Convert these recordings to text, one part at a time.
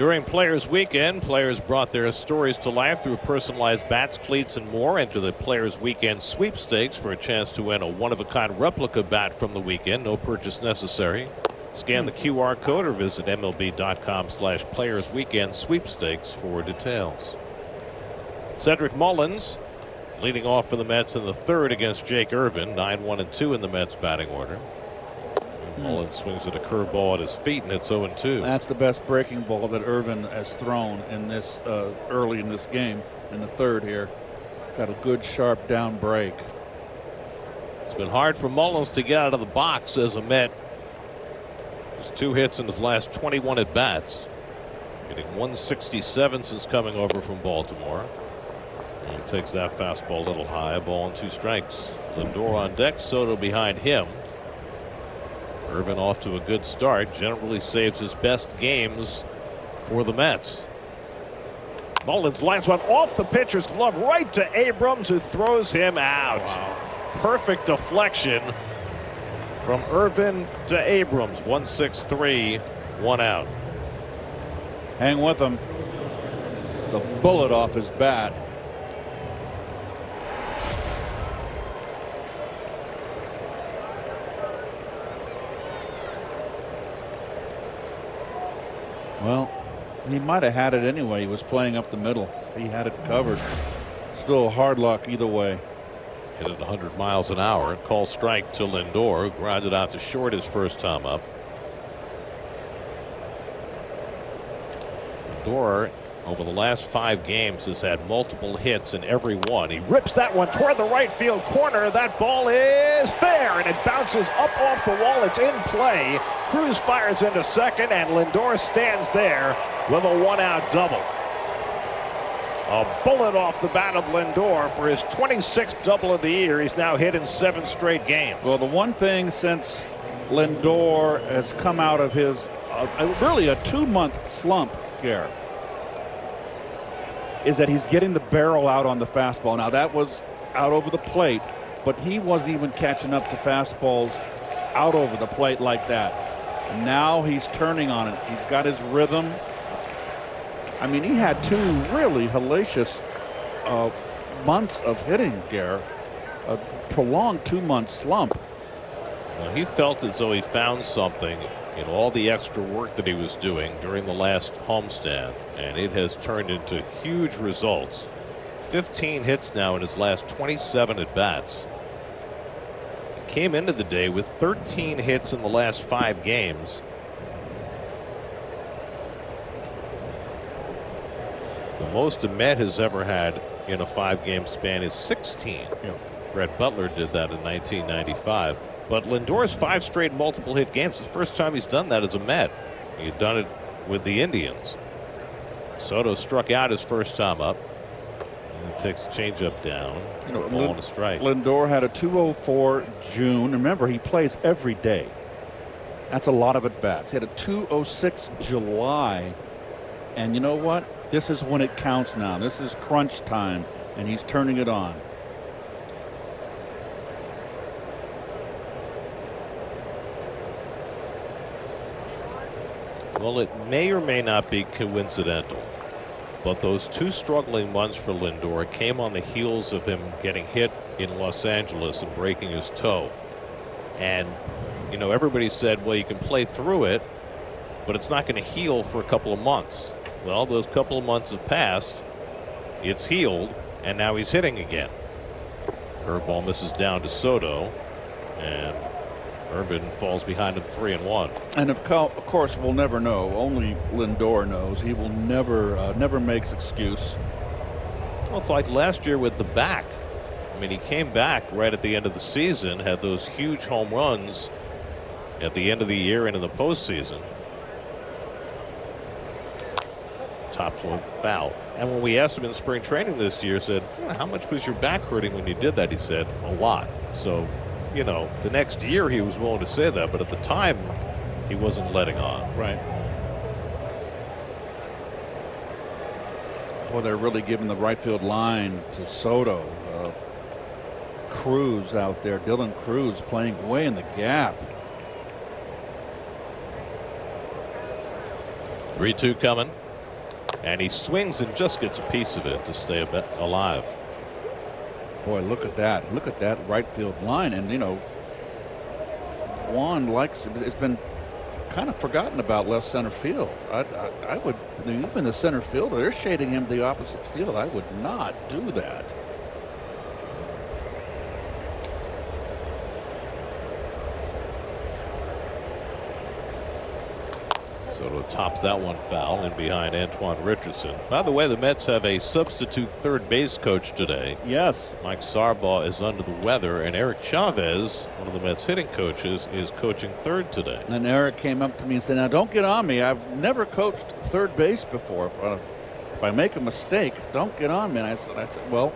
During Players Weekend, players brought their stories to life through personalized bats, cleats, and more. Enter the Players Weekend sweepstakes for a chance to win a one-of-a-kind replica bat from the weekend. No purchase necessary. Scan the QR code or visit MLB.com/Players Weekend sweepstakes for details. Cedric Mullins leading off for the Mets in the third against Jake Irvin. 9-1-2 in the Mets batting order. Mullins swings at a curveball at his feet, and it's 0-2. That's the best breaking ball that Irvin has thrown in this early in this game, in the third here. Got a good sharp down break. It's been hard for Mullins to get out of the box as a Met. Just 2 hits in his last 21 at bats. Hitting 167 since coming over from Baltimore. And he takes that fastball a little high. A ball and 2 strikes. Lindor on deck, Soto behind him. Irvin off to a good start. Generally saves his best games for the Mets. Mullins lines one off the pitcher's glove right to Abrams, who throws him out. Wow. Perfect deflection from Irvin to Abrams. 1-6-3, 1 out. Hang with him. The bullet off his bat. Well, he might have had it anyway. He was playing up the middle. He had it covered. Still hard luck either way. Hit it 100 miles an hour. Call strike to Lindor, who grounded out to short his first time up. Lindor, over the last 5 games, has had multiple hits in every one. He rips that one toward the right field corner. That ball is fair, and it bounces up off the wall. It's in play. Cruz fires into second, and Lindor stands there with a 1-out double. A bullet off the bat of Lindor for his 26th double of the year. He's now hit in 7 straight games. Well, the one thing since Lindor has come out of his really a 2-month slump, Garrett, is that he's getting the barrel out on the fastball. Now, that was out over the plate, but he wasn't even catching up to fastballs out over the plate like that. Now he's turning on it. He's got his rhythm. I mean, he had 2 really hellacious months of hitting, Garrett. A prolonged 2-month slump. Well, he felt as though he found something in all the extra work that he was doing during the last homestand, and it has turned into huge results. 15 hits now in his last 27 at bats. Came into the day with 13 hits in the last 5 games. The most a Met has ever had in a 5-game span is 16. Yeah. Brett Butler did that in 1995. But Lindor's 5 straight multiple hit games. It's the first time he's done that as a Met. He had done it with the Indians. Soto struck out his first time up. And takes a changeup down. Ball and a strike. Lindor had a 204 June. Remember, he plays every day. That's a lot of at bats. He had a 206 July. And you know what? This is when it counts now. This is crunch time, and he's turning it on. Well, it may or may not be coincidental, but those 2 struggling months for Lindor came on the heels of him getting hit in Los Angeles and breaking his toe. And, you know, everybody said, well, you can play through it, but it's not going to heal for a couple of months. Well, those couple of months have passed. It's healed, and now he's hitting again. Curveball misses down to Soto, and Irvin falls behind him 3-1. And of course, we'll never know. Only Lindor knows. He will never makes excuse. Well, it's like last year with the back. I mean, he came back right at the end of the season, had those huge home runs at the end of the year and in the postseason. Tops one foul. And when we asked him in spring training this year, said, how much was your back hurting when you did that? He said, a lot. So, you know, the next year he was willing to say that, but at the time he wasn't letting on. Right. Boy, they're really giving the right field line to Soto. Cruz out there, Dylan Cruz playing way in the gap. 3-2 coming. And he swings and just gets a piece of it to stay alive. Boy, look at that. Look at that right field line. And, you know, Juan likes it. It's been kind of forgotten about left center field. I would, even the center fielder, they're shading him the opposite field. I would not do that. Soto tops that one foul in behind Antoine Richardson. By the way, the Mets have a substitute third base coach today. Yes. Mike Sarbaugh is under the weather, and Eric Chavez, one of the Mets hitting coaches, is coaching third today. And Eric came up to me and said, now don't get on me. I've never coached third base before. If I make a mistake, don't get on me. And I said, well,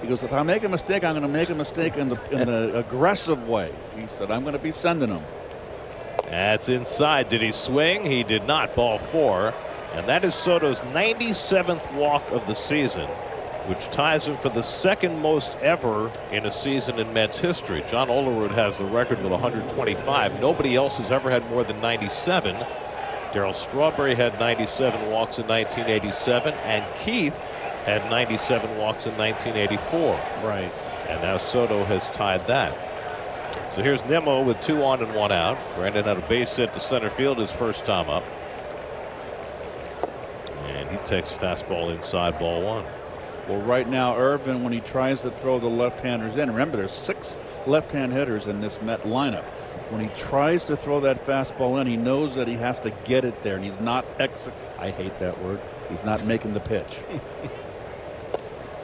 he goes, if I make a mistake, I'm going to make a mistake in the aggressive way. He said, I'm going to be sending them. That's inside. Did he swing? He did not. Ball 4. And that is Soto's 97th walk of the season, which ties him for the second most ever in a season in Mets history. John Olerud has the record with 125. Nobody else has ever had more than 97. Darryl Strawberry had 97 walks in 1987, and Keith had 97 walks in 1984. Right. And now Soto has tied that. So here's Nimmo with 2 on and 1 out. Brandon had a base hit to center field his first time up. And he takes fastball inside, ball 1. Well, right now, Irvin, when he tries to throw the left-handers in, remember there's 6 left-hand hitters in this Met lineup. When he tries to throw that fastball in, he knows that he has to get it there, and he's not I hate that word. He's not making the pitch.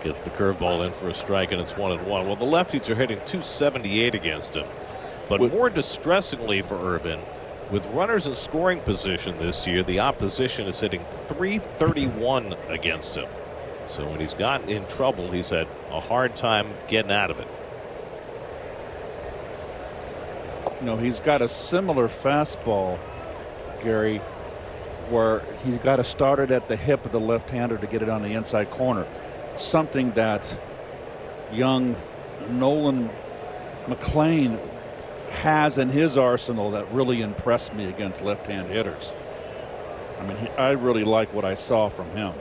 Gets the curveball in for a strike, and it's 1-1. Well, the lefties are hitting .278 against him. But more distressingly for Irvin, with runners in scoring position this year, the opposition is hitting .331 against him. So when he's gotten in trouble, he's had a hard time getting out of it. You know, he's got a similar fastball, Gary, where he's got to start it at the hip of the left-hander to get it on the inside corner. Something that young Nolan McLean has in his arsenal that really impressed me against left-hand hitters. I mean, I really like what I saw from him.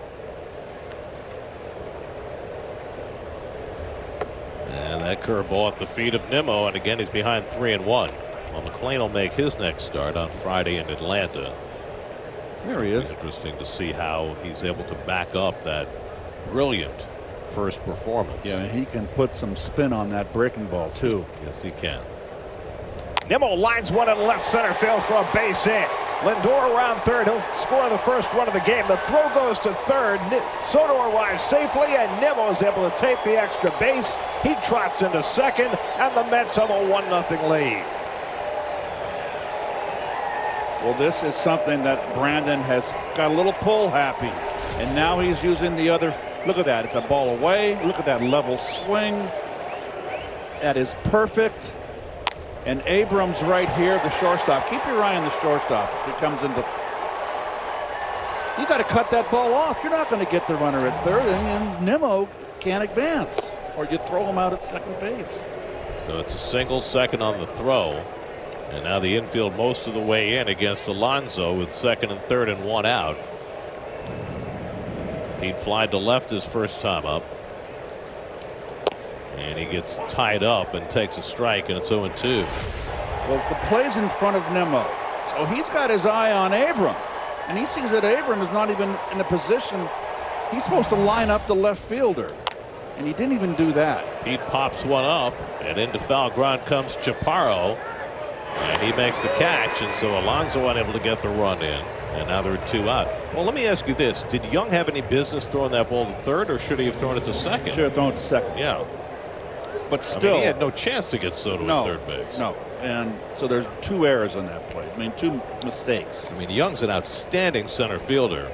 And that curveball at the feet of Nimmo, and again he's behind 3-1. Well, McLean will make his next start on Friday in Atlanta. There he is. It's interesting to see how he's able to back up that brilliant first performance. Yeah, and he can put some spin on that breaking ball too. Yes, he can. Nimmo lines one in left center field for a base hit. Lindor around third. He'll score the first run of the game. The throw goes to third. Soto arrives safely, and Nimmo is able to take the extra base. He trots into second, and the Mets have a 1-0 lead. Well, this is something that Brandon has got a little pull happy, and now he's using the other. Look at that. It's a ball away. Look at that level swing. That is perfect. And Abrams right here, the shortstop. Keep your eye on the shortstop. He comes into. You got to cut that ball off. You're not going to get the runner at third, and Nimmo can't advance, or you throw him out at second base. So it's a single, second on the throw. And now the infield most of the way in against Alonso with second and third and 1 out. He'd fly to left his first time up. And he gets tied up and takes a strike, and it's 0-2. Well, the play's in front of Nimmo, so he's got his eye on Abram, and he sees that Abram is not even in a position. He's supposed to line up the left fielder, and he didn't even do that. Pete pops one up, and into foul ground comes Chaparro, and he makes the catch, and so Alonso unable to get the run in, and now there are 2 out. Well, let me ask you this: did Young have any business throwing that ball to third, or should he have thrown it to second? Should have thrown it to second. Yeah. But still, I mean, he had no chance to get Soto at third base. No, and so there's 2 errors on that play. I mean, 2 mistakes. I mean, Young's an outstanding center fielder,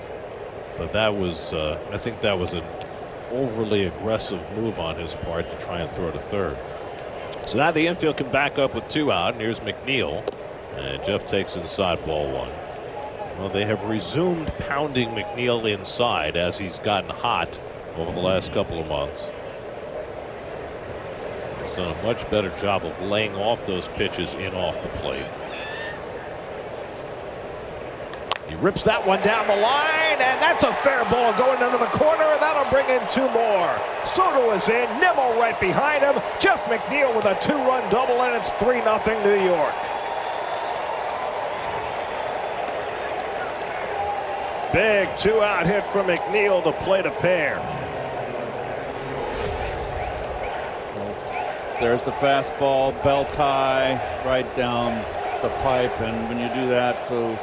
but that was, I think that was an overly aggressive move on his part to try and throw to third. So now the infield can back up with 2 out, and here's McNeil, and Jeff takes inside, ball 1. Well, they have resumed pounding McNeil inside as he's gotten hot over the last couple of months. He's done a much better job of laying off those pitches in off the plate. He rips that one down the line, and that's a fair ball going into the corner, and that'll bring in 2 more. Soto is in, Nimmo right behind him. Jeff McNeil with a 2-run double, and it's 3-0 New York. Big 2-out hit from McNeil to play the pair. There's the fastball, belt high, right down the pipe, and when you do that to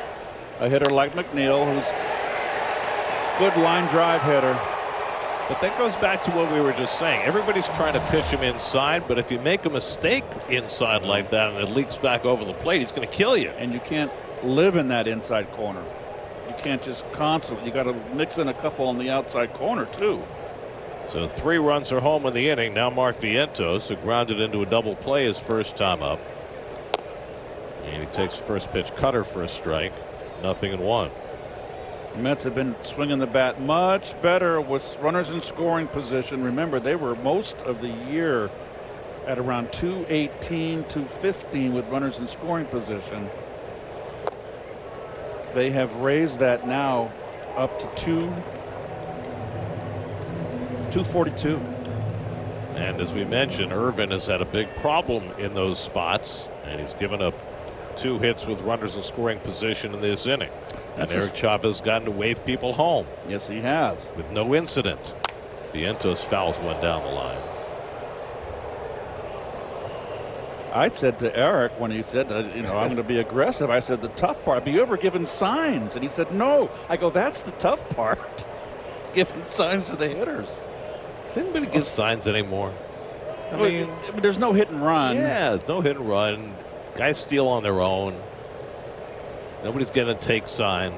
a hitter like McNeil, who's a good line drive hitter. But that goes back to what we were just saying. Everybody's trying to pitch him inside, but if you make a mistake inside like that and it leaks back over the plate, he's going to kill you. And you can't live in that inside corner. You can't just constantly. You got to mix in a couple on the outside corner too. So 3 runs are home in the inning. Now Mark Vientos, who grounded into a double play his first time up. And he takes first pitch cutter for a strike. 0-1. The Mets have been swinging the bat much better with runners in scoring position. Remember, they were most of the year at around 218, 215 with runners in scoring position. They have raised that now up to 242. And as we mentioned, Irvin has had a big problem in those spots, and he's given up 2 hits with runners in scoring position in this inning. And Eric Chavez gotten to wave people home. Yes, he has. With no incident. Vientos fouls one down the line. I said to Eric when he said, I'm going to be aggressive, I said, the tough part, have you ever given signs? And he said, no. I go, that's the tough part. Giving signs to the hitters. Does anybody give signs anymore? I mean, there's no hit and run. Yeah, there's no hit and run. Guys steal on their own. Nobody's going to take sign.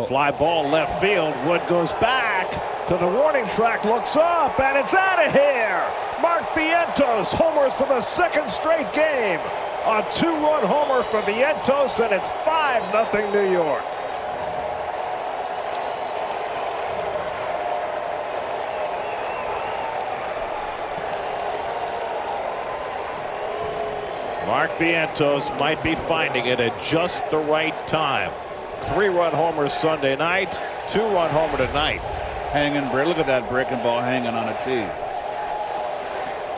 Fly ball left field. Wood goes back to the warning track, looks up, and it's out of here. Mark Vientos homers for the 2nd straight game. A 2-run homer for Vientos, and it's 5-0 New York. Mark Vientos might be finding it at just the right time. 3-run homer Sunday night, 2-run homer tonight. Hanging, look at that breaking ball hanging on a tee.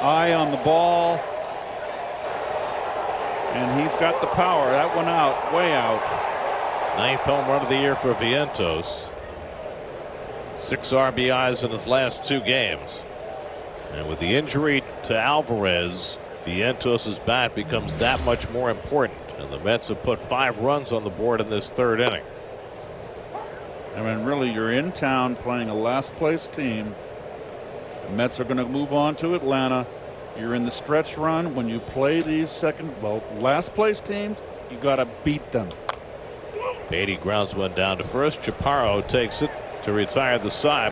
Eye on the ball. And he's got the power. That one out, way out. 9th home run of the year for Vientos. 6 RBIs in his last 2 games. And with the injury to Alvarez, Vientos' bat becomes that much more important, and the Mets have put 5 runs on the board in this 3rd inning. I mean, really, you're in town playing a last place team. The Mets are going to move on to Atlanta. You're in the stretch run. When you play these last place teams, you got to beat them. Beatty grounds one down to first. Chaparro takes it to retire the side.